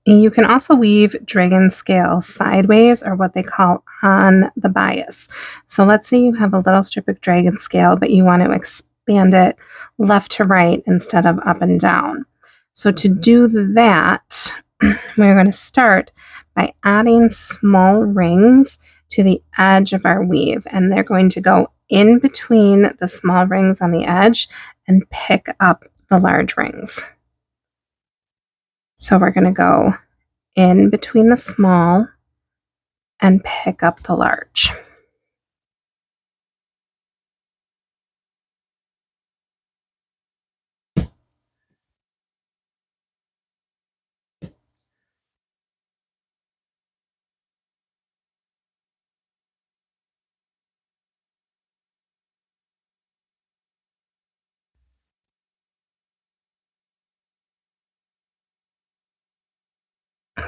You can also weave dragon scale sideways, or what they call on the bias. So let's say you have a little strip of dragon scale, but you want to expand it left to right instead of up and down. So to do that, we're going to start by adding small rings to the edge of our weave, and they're going to go in between the small rings on the edge and pick up the large rings. So we're going to go in between the small and pick up the large.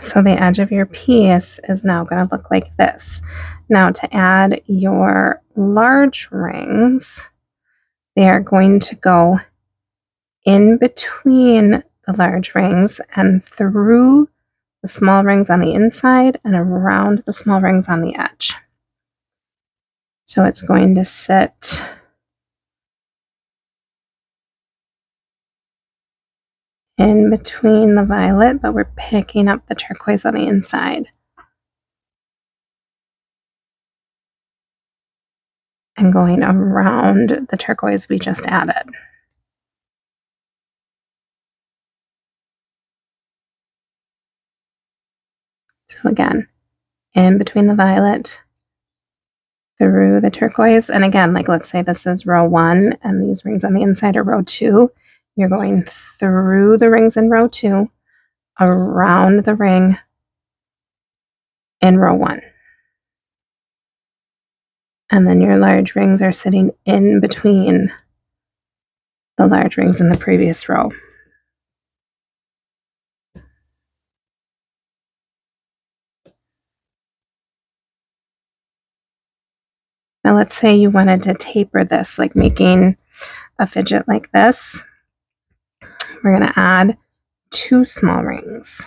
So the edge of your piece is now going to look like this. Now to add your large rings, they are going to go in between the large rings and through the small rings on the inside and around the small rings on the edge. So it's going to sit in between the violet, but we're picking up the turquoise on the inside. And going around the turquoise we just added. So again, in between the violet, through the turquoise, and again, like let's say this is row 1 and these rings on the inside are row 2, you're going through the rings in row 2, around the ring in row 1. And then your large rings are sitting in between the large rings in the previous row. Now let's say you wanted to taper this, like making a fidget like this. We're going to add 2 small rings.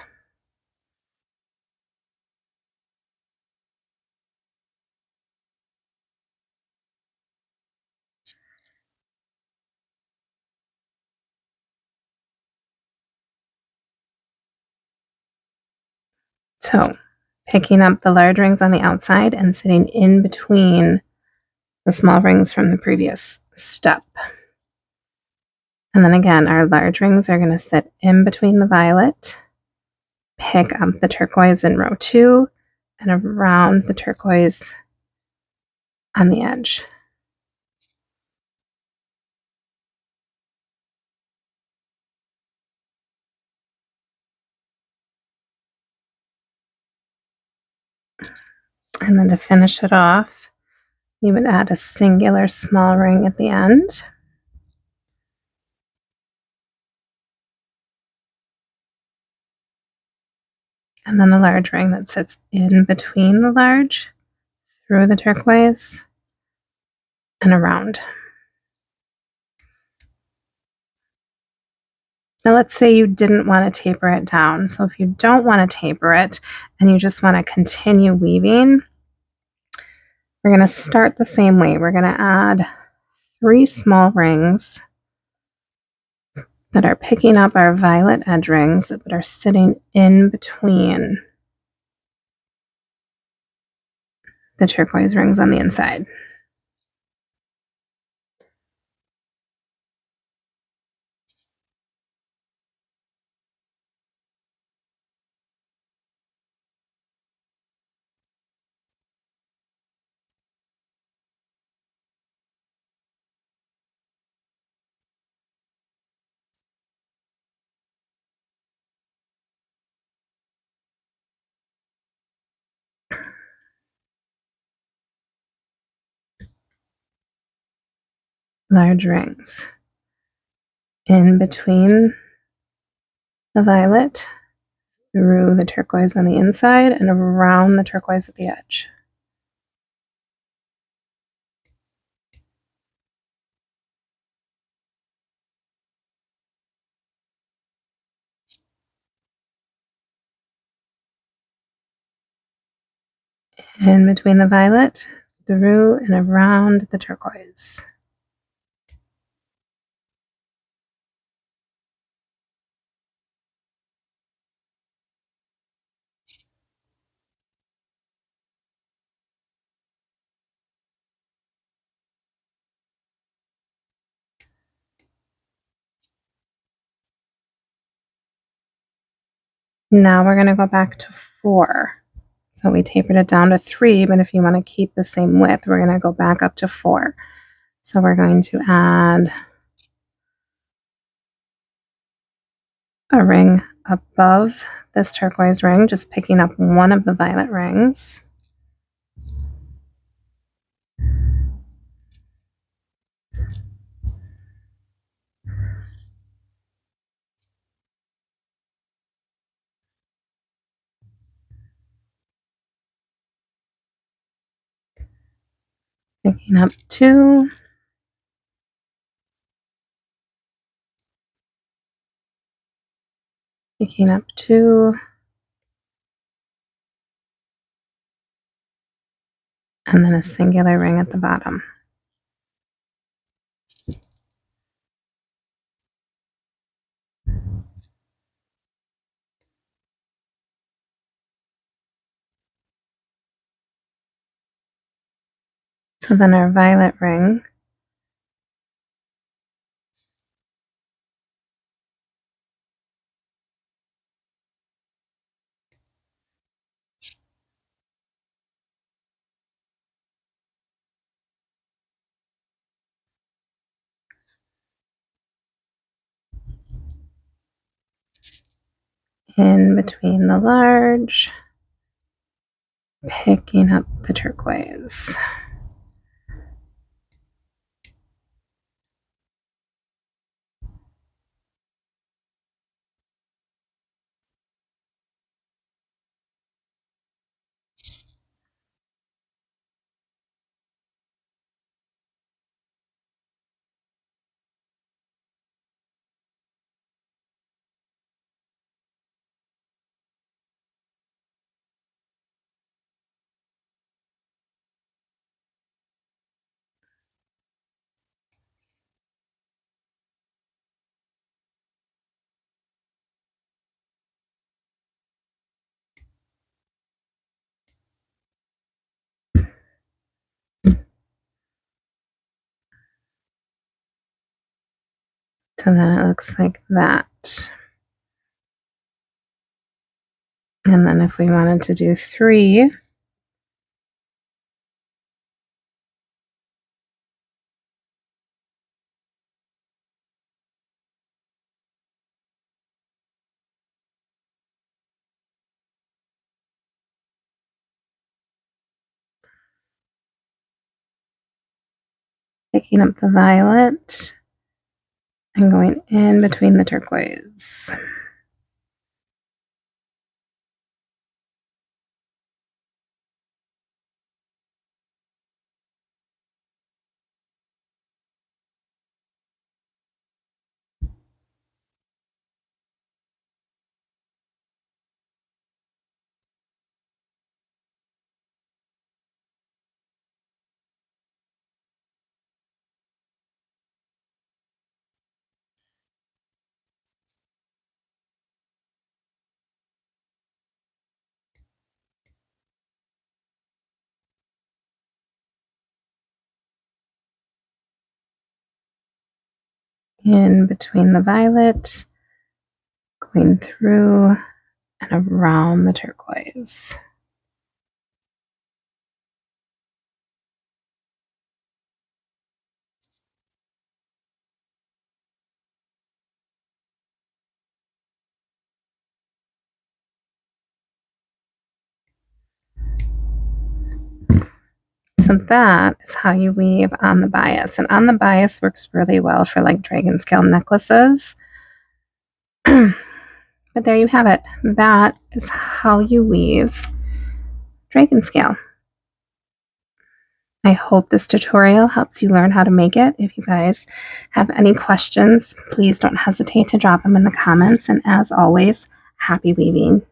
So picking up the large rings on the outside and sitting in between the small rings from the previous step. And then again, our large rings are going to sit in between the violet, pick up the turquoise in row 2, and around the turquoise on the edge. And then to finish it off, you would add a singular small ring at the end. And then a large ring that sits in between the large, through the turquoise, and around. Now let's say you didn't want to taper it down. So if you don't want to taper it and you just want to continue weaving, we're going to start the same way. We're going to add 3 small rings that are picking up our violet edge rings but are sitting in between the turquoise rings on the inside. Large rings in between the violet, through the turquoise on the inside, and around the turquoise at the edge. In between the violet, through and around the turquoise. Now we're going to go back to 4. So we tapered it down to 3, but if you want to keep the same width, we're going to go back up to 4. So we're going to add a ring above this turquoise ring, just picking up one of the violet rings. Picking up 2. Picking up 2. And then a singular ring at the bottom. So then our violet ring in between the large, picking up the turquoise. So then it looks like that. And then if we wanted to do 3, picking up the violet and going in between the turquoise. In between the violet, going through and around the turquoise. So that is how you weave on the bias. And on the bias works really well for like dragon scale necklaces. But there you have it. That is how you weave dragon scale. I hope this tutorial helps you learn how to make it. If you guys have any questions, please don't hesitate to drop them in the comments. And as always, happy weaving.